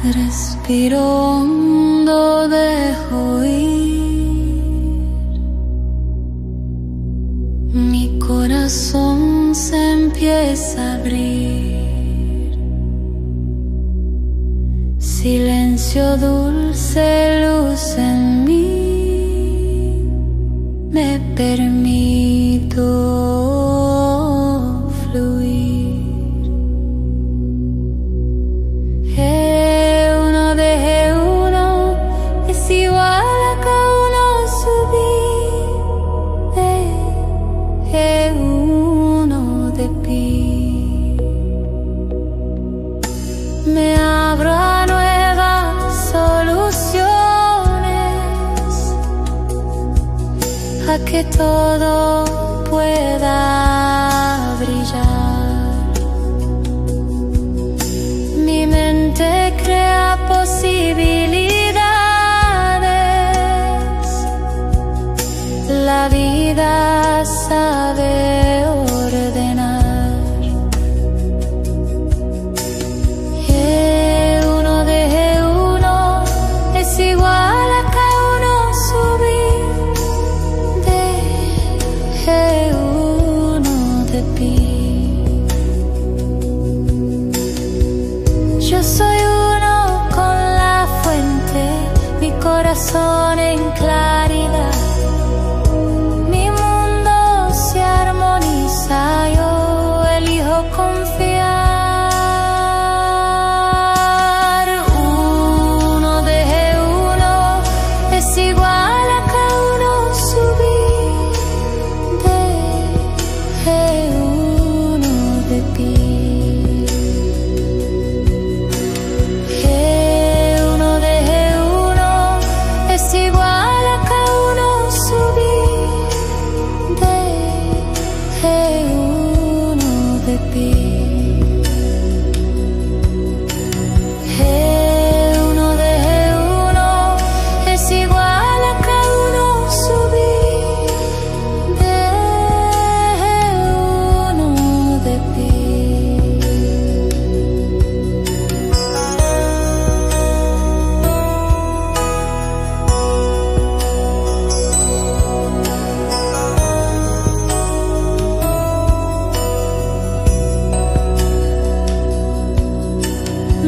Respiro hondo, dejo ir. Mi corazón se empieza a abrir. Silencio dulce, luz en mí. Me permito fluir. Me abro a nuevas soluciones, a que todo pueda brillar. Mi mente crea posibilidades, la vida sabe ordenar. Yo soy uno con la fuente, mi corazón en claridad. Mi mundo se armoniza, yo elijo confiar. Uno de uno es igual a cada uno subir. De uno de pie.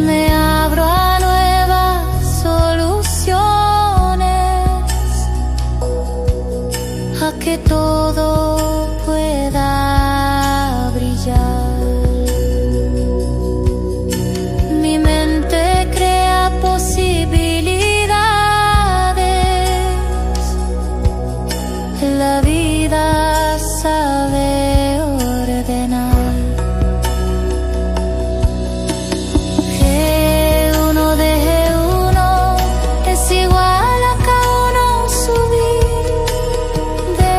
Me abro a nuevas soluciones, a que todo pueda brillar. Mi mente crea posibilidades, la vida sabe ordenar. Uno de uno es igual a cada uno subir. De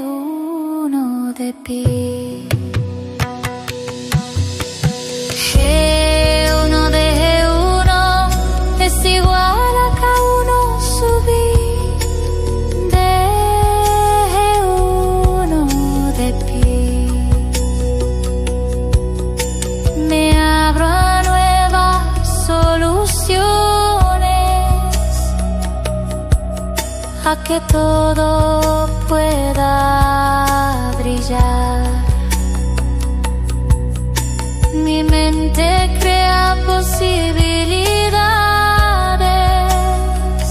uno de pie. Uno de uno es igual a cada uno subir. De uno de pie. Me abro a nuevas soluciones, a a que todo pueda brillar. Mi mente crea posibilidades,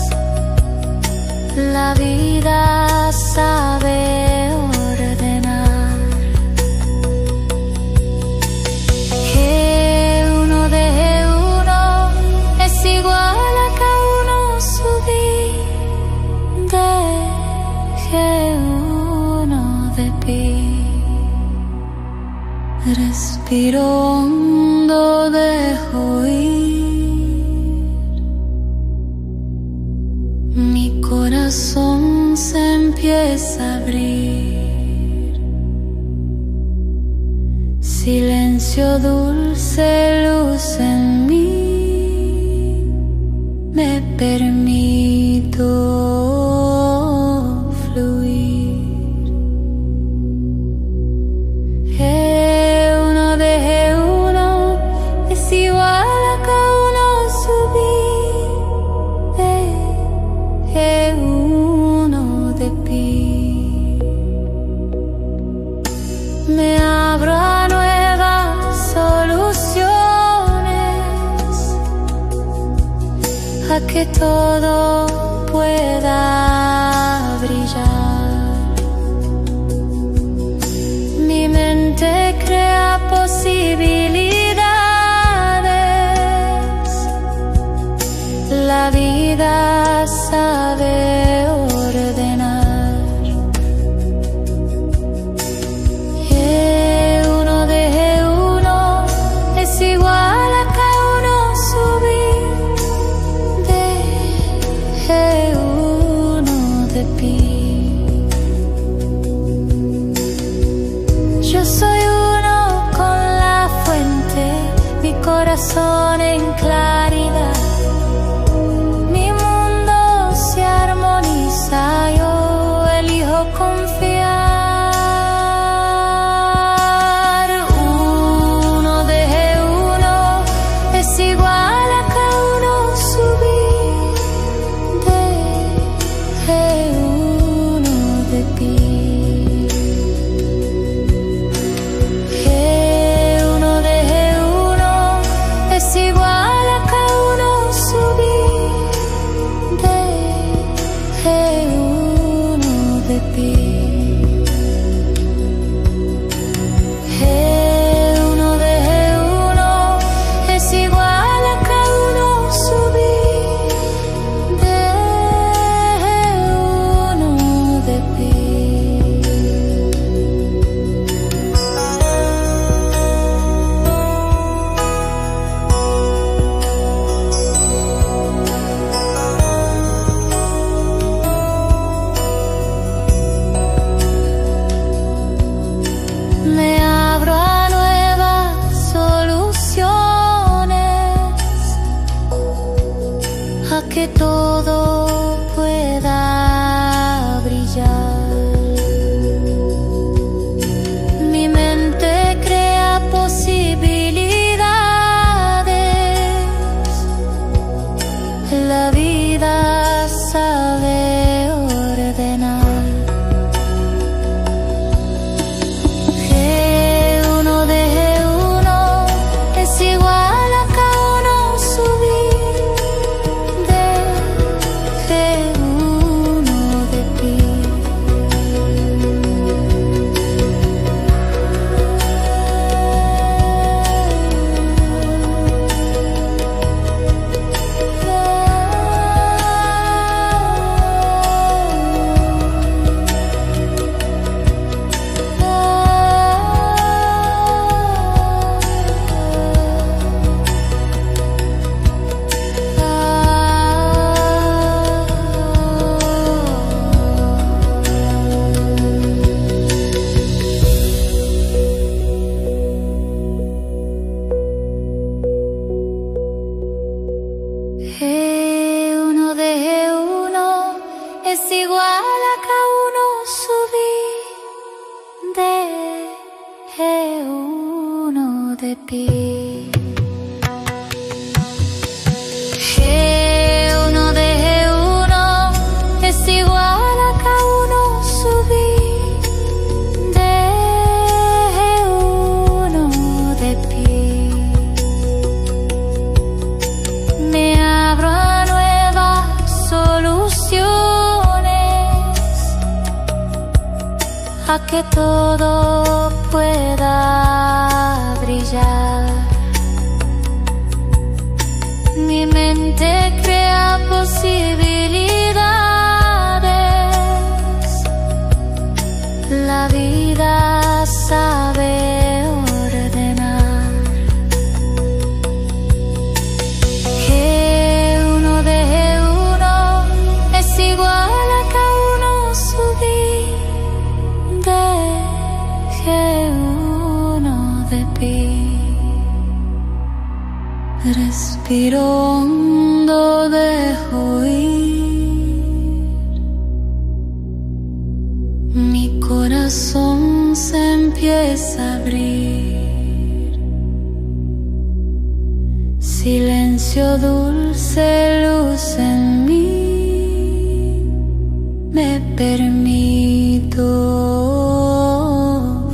la vida sabe ordenar. G1 de G1 es igual a K1 subir de G1 de pi. Respiro hondo, dejo ir. Mi corazón se empieza a abrir. Silencio dulce, luz en mí. Me permito fluir. G1 de G1 es igual a K1 subir de G1 de pi. Me abro a nuevas soluciones, a que todo pueda brillar. Mi mente crea posibilidades, la vida sabe ordenar. G1 de G1 es igual a K1 subir de G1 de pi. Yo soy uno con la fuente, mi corazón en claridad. Mi mundo se armoniza, yo elijo confiar. 1 de G1 es igual a K1 subir de G1 de pi. G1 de G1 es igual a K1 subir de G1 de pi. G1 de G1 es igual a K1 subir de G1 de pi. Me abro a nuevas soluciones, a que todo pueda brillar. Mi mente crea posibilidades, la vida sabe ordenar. G1 de G1 es igual a K1 subir de G1 de pi. G1 de G1 es igual a K1 subir de G1 de pi. G1 de G1 es igual a que todo pueda brillar. Mi mente crea posibilidades, la vida sabe ordenar. Que uno deje uno es igual a que uno subir. Deje uno de pie. Respiro hondo, dejo ir. Mi corazón se empieza a abrir. Silencio dulce, luz en mí. Me permito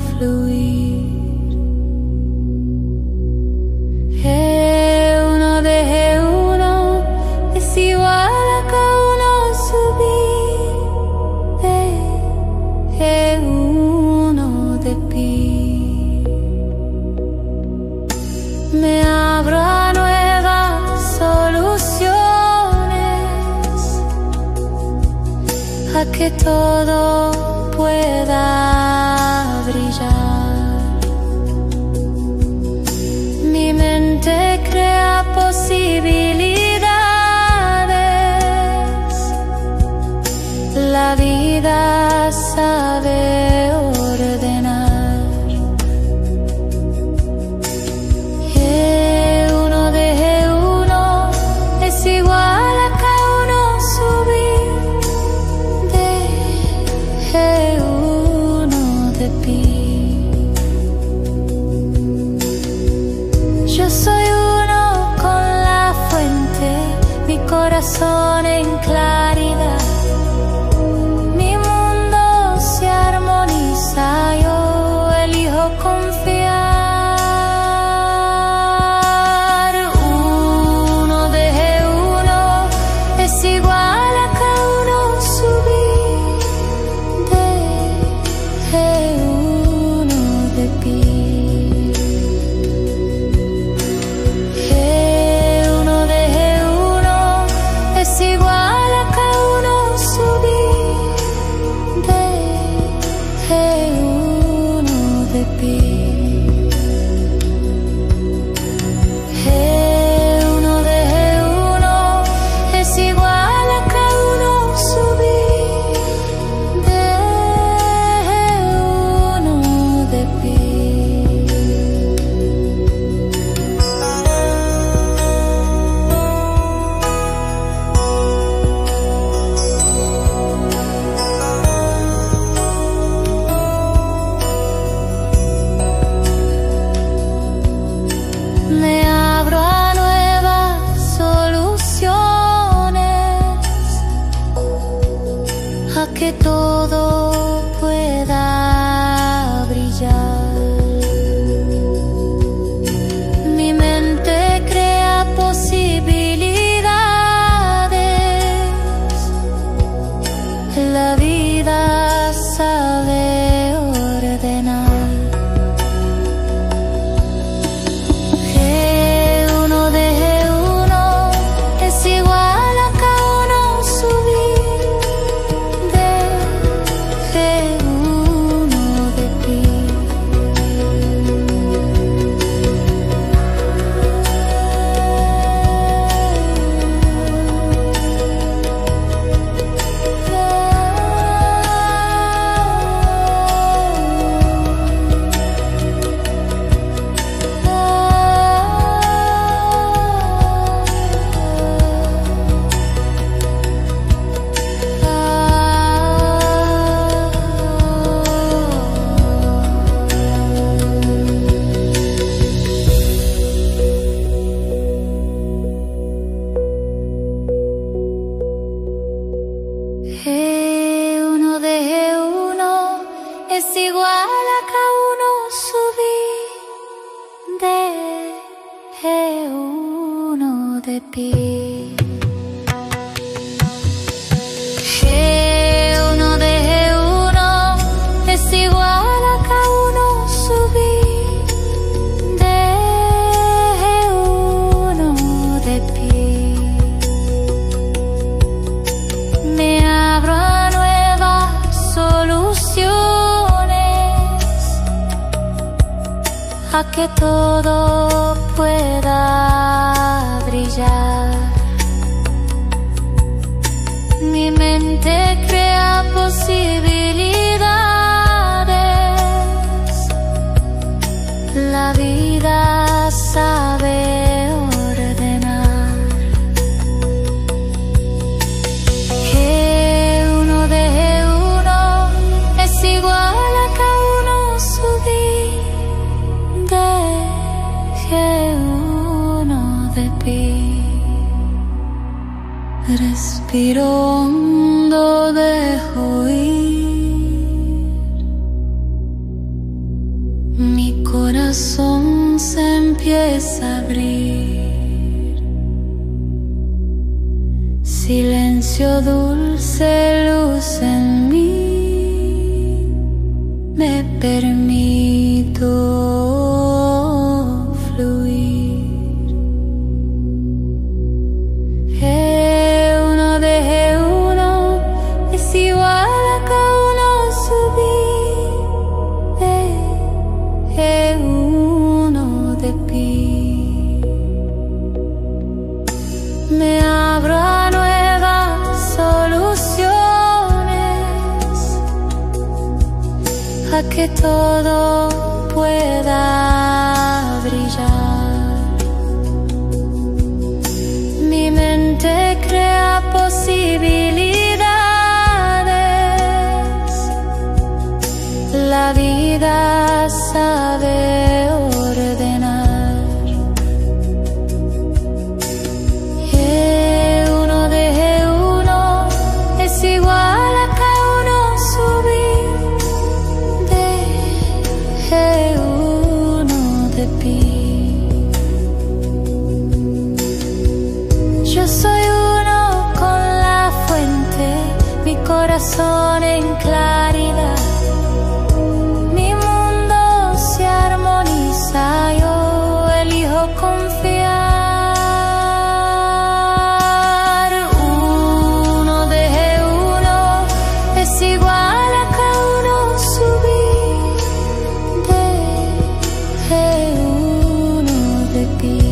fluir. Uno deje uno es igual a que uno subir. Deje uno de pie. Me abro a nuevas soluciones, a que todo pueda brillar. Mi mente crea posibilidades, la vida sabe ordenar. Uno deje uno es igual a que uno subir. Deje uno de pie. Yo soy uno con la fuente, mi corazón en claridad. Mi mundo se armoniza, yo elijo confiar. Uno deje uno es igual a que uno subir. Deje uno de pie. Uno deje uno es igual a que uno subir. Deje uno de pie. Uno deje uno es igual a que uno subir. Deje uno de pie. Me abro a nuevas soluciones, a que todo pueda brillar. Mi mente crea posibilidades, la vida sabe ordenar. Uno deje uno es igual a que uno subir. Deje uno de pie. Uno deje uno es igual a que uno subir. Deje uno de pie. Uno deje uno es igual que todo pueda brillar. Mi mente crea posibilidades, la vida sabe ordenar. Que uno de uno es igual a que uno subir, deje uno de pie. Respiro hondo, dejo ir. Mi corazón se empieza a abrir. Silencio dulce, luz en mí. Me permito fluir. Me abro a nuevas soluciones, a que todo pueda brillar. Mi mente crea posibilidades, la vida sabe ordenar. Yo soy uno con la fuente, mi corazón en claridad. Mi mundo se armoniza, yo elijo confiar. Uno de uno es igual a que uno subir, de uno de pie.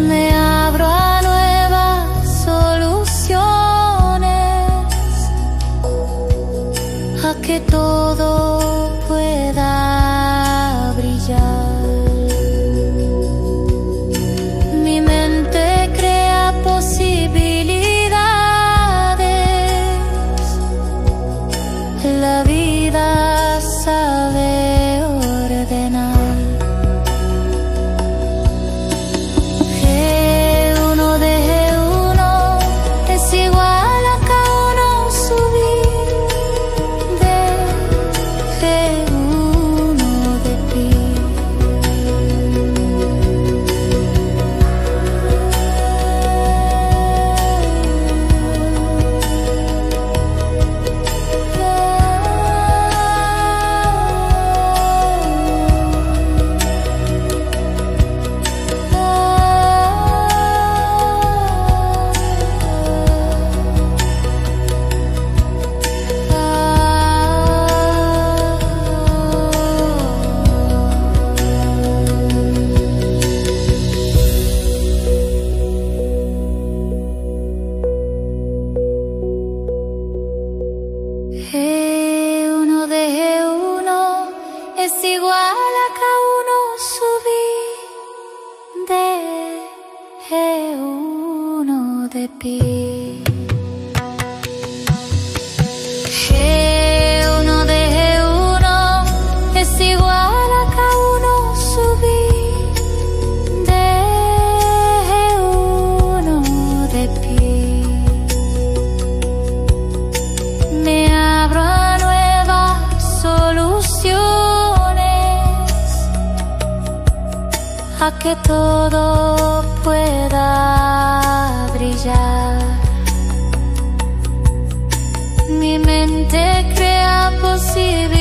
Me abro a nuevas soluciones, a que todo pueda brillar. Mi mente crea posibilidades, la vida sabe ordenar. a que todo pueda brillar. Mi mente crea posibilidades